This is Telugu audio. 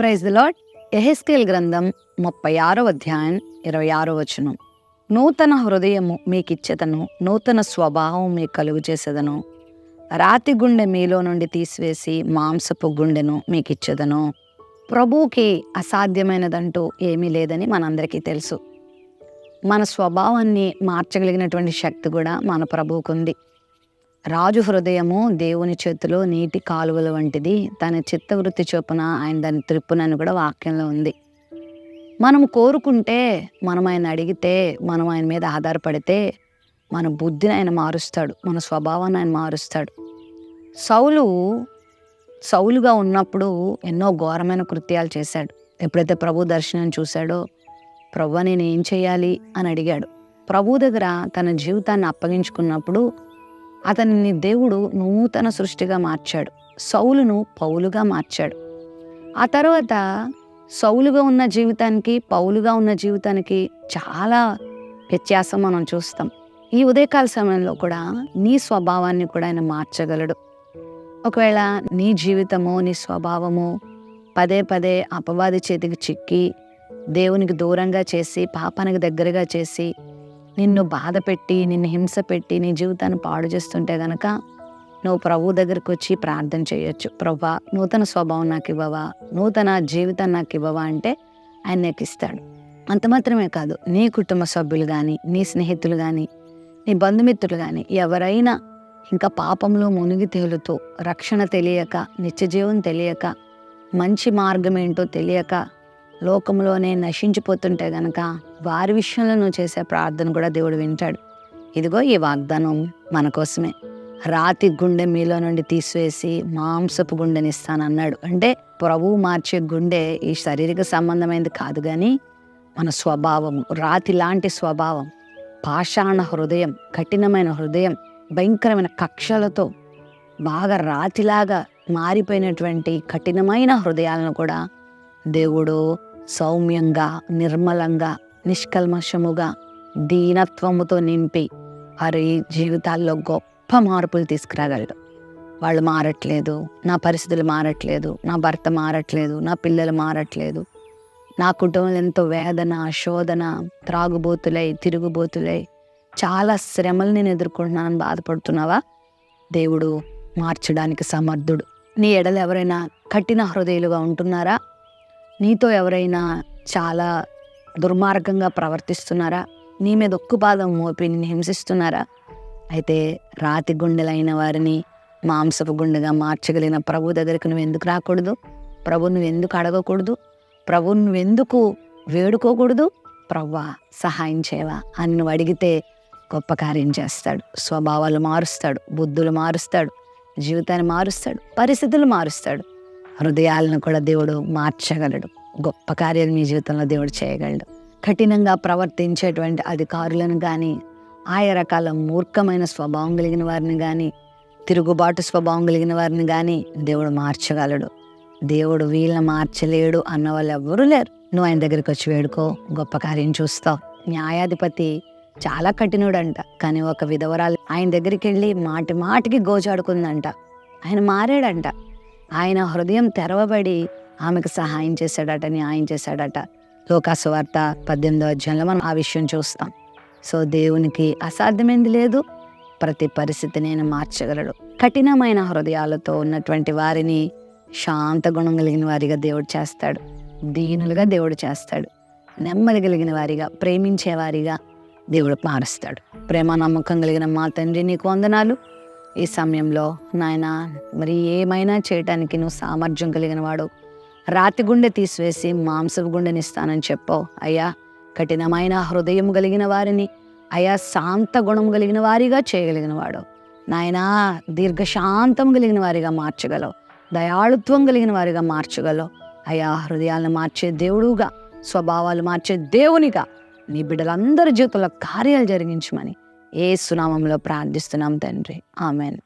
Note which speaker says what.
Speaker 1: Praise the lord. యెహెజ్కేలు గ్రంథం 36వ అధ్యాయం 26వ వచనం. నూతన హృదయము మీకిచ్చెదను, నూతన స్వభావం మీకు కలుగు చేసేదను. రాతి గుండె మీలో నుండి తీసివేసి మాంసపు గుండెను మీకిచ్చెదను. ప్రభువుకి అసాధ్యమైనదంటూ ఏమీ లేదని మనందరికీ తెలుసు. మన స్వభావాన్ని మార్చగలిగినటువంటి శక్తి కూడా మన ప్రభువుకుంది. రాజు హృదయము దేవుని చేతిలో నీటి కాలువల వంటిది, తన చిత్తవృత్తి చొప్పున ఆయన దాన్ని త్రిప్పునని కూడా వాక్యంలో ఉంది. మనం కోరుకుంటే, మనం ఆయన అడిగితే, మనం ఆయన మీద ఆధారపడితే మన బుద్ధిని ఆయన మారుస్తాడు, మన స్వభావాన్ని ఆయన మారుస్తాడు. సౌలుగా ఉన్నప్పుడు ఎన్నో ఘోరమైన కృత్యాలు చేశాడు. ఎప్పుడైతే ప్రభు దర్శనం చూశాడో, ప్రభువా నేను ఏం చేయాలి అని అడిగాడు. ప్రభు దగ్గర తన జీవితాన్ని అప్పగించుకున్నప్పుడు అతనిని దేవుడు నూతన సృష్టిగా మార్చాడు. సౌలును పౌలుగా మార్చాడు. ఆ తర్వాత సౌలుగా ఉన్న జీవితానికి, పౌలుగా ఉన్న జీవితానికి చాలా వ్యత్యాసం మనం చూస్తాం. ఈ ఉదయకాల సమయంలో కూడా నీ స్వభావాన్ని కూడా ఆయన మార్చగలడు. ఒకవేళ నీ జీవితము, నీ స్వభావము పదే పదే అపవాది చేతికి చిక్కి, దేవునికి దూరంగా చేసి, పాపానికి దగ్గరగా చేసి, నిన్ను బాధ పెట్టి, నిన్ను హింస పెట్టి, నీ జీవితాన్ని పాడు చేస్తుంటే గనక నువ్వు ప్రభు దగ్గరికి వచ్చి ప్రార్థన చేయొచ్చు. ప్రభువా నూతన స్వభావం నాకు ఇవ్వవా, నూతన జీవితాన్ని నాకు ఇవ్వవా అంటే ఆయన నీకు ఇస్తాడు. అంత మాత్రమే కాదు, నీ కుటుంబ సభ్యులు కానీ, నీ స్నేహితులు కానీ, నీ బంధుమిత్రులు కానీ ఎవరైనా ఇంకా పాపంలో మునిగి తేలుతూ, రక్షణ తెలియక, నిత్యజీవం తెలియక, మంచి మార్గం ఏంటో తెలియక లోకంలోనే నశించిపోతుంటే గనక వారి విషయంలో నువ్వు చేసే ప్రార్థన కూడా దేవుడు వింటాడు. ఇదిగో ఈ వాగ్దానం మన కోసమే. రాతి గుండె మీలో నుండి తీసివేసి మాంసపు గుండెనిస్తానన్నాడు. అంటే ప్రభువు మార్చే గుండె ఈ శారీరక సంబంధమైనది కాదు, కానీ మన స్వభావము, రాతి లాంటి స్వభావం, పాషాణ హృదయం, కఠినమైన హృదయం, భయంకరమైన కక్షలతో బాగా రాతిలాగా మారిపోయినటువంటి కఠినమైన హృదయాలను కూడా దేవుడు సౌమ్యంగా, నిర్మలంగా, నిష్కల్మషముగా, దీనత్వముతో నింపి వారి జీవితాల్లో గొప్ప మార్పులు తీసుకురాగలడు. వాళ్ళు మారట్లేదు, నా పరిస్థితులు మారట్లేదు, నా భర్త మారట్లేదు, నా పిల్లలు మారట్లేదు, నా కుటుంబంలో ఎంతో వేదన, శోధన, త్రాగుబోతులై, తిరుగుబోతులై, చాలా శ్రమలు నేను ఎదుర్కొంటున్నానని బాధపడుతున్నావా? దేవుడు మార్చడానికి సమర్థుడు. నీ ఎడల ఎవరైనా కఠిన హృదయులుగా ఉంటున్నారా? నీతో ఎవరైనా చాలా దుర్మార్గంగా ప్రవర్తిస్తున్నారా? నీ మీద ఉక్కుపాదం మోపి నిన్ను హింసిస్తున్నారా? అయితే రాతి గుండెలైన వారిని మాంసపు గుండెగా మార్చగలిగిన ప్రభు దగ్గరికి నువ్వు ఎందుకు రాకూడదు? ప్రభు నువ్వు ఎందుకు అడగకూడదు? ప్రభు నువ్వు ఎందుకు వేడుకోకూడదు? ప్రభువా సహాయం చేయవా అని నువ్వు అడిగితే గొప్ప కార్యం చేస్తాడు. స్వభావాలు మారుస్తాడు, బుద్ధులు మారుస్తాడు, జీవితాన్ని మారుస్తాడు, పరిస్థితులు మారుస్తాడు, హృదయాలను కూడా దేవుడు మార్చగలడు. గొప్ప కార్యాలు మీ జీవితంలో దేవుడు చేయగలడు. కఠినంగా ప్రవర్తించేటువంటి అధికారులను కానీ, ఆయా రకాల మూర్ఖమైన స్వభావం కలిగిన వారిని కానీ, తిరుగుబాటు స్వభావం కలిగిన వారిని కానీ దేవుడు మార్చగలడు. దేవుడు వీళ్ళని మార్చలేడు అన్న వాళ్ళు ఎవ్వరూ లేరు. నువ్వు ఆయన దగ్గరికి వచ్చి వేడుకో, గొప్ప కార్యం చూస్తావు. న్యాయాధిపతి చాలా కఠినుడంట, కానీ ఒక విధవరాలు ఆయన దగ్గరికి వెళ్ళి మాటి మాటికి గోజాడుకుందంట. ఆయన మారాడంట. ఆయన హృదయం తెరవబడి ఆమెకు సహాయం చేశాడట, న్యాయం చేశాడట. లోకాసు వార్త 18వ అధ్యాయంలో మనం ఆ విషయం చూస్తాం. సో దేవునికి అసాధ్యమైంది లేదు. ప్రతి పరిస్థితిని ఆయన మార్చగలడు. కఠినమైన హృదయాలతో ఉన్నటువంటి వారిని శాంత గుణం కలిగిన వారిగా దేవుడు చేస్తాడు. దీనులుగా దేవుడు చేస్తాడు. నెమ్మది కలిగిన వారిగా, ప్రేమించే వారిగా దేవుడు మారుస్తాడు. ప్రేమ నమ్మకం కలిగిన మా తండ్రి, నీకు వందనాలు. ఈ సమయంలో నాయన మరి ఏమైనా చేయటానికి నువ్వు సామర్థ్యం కలిగిన వాడు. రాతి గుండె తీసివేసి మాంసపు గుండెనిస్తానని చెప్పావు అయ్యా. కఠినమైన హృదయం కలిగిన వారిని అయ్యా శాంత గుణం కలిగిన వారిగా చేయగలిగిన వాడు నాయనా. దీర్ఘశాంతం కలిగిన వారిగా మార్చగలవు, దయాళుత్వం కలిగిన వారిగా మార్చగలవు అయ్యా. హృదయాలను మార్చే దేవుడుగా, స్వభావాలు మార్చే దేవునిగా నీ బిడ్డలందరి జీవితంలో కార్యాలు జరిగించమని యేసు నామములో ప్రార్థిస్తున్నాం తండ్రి. ఆమెన్.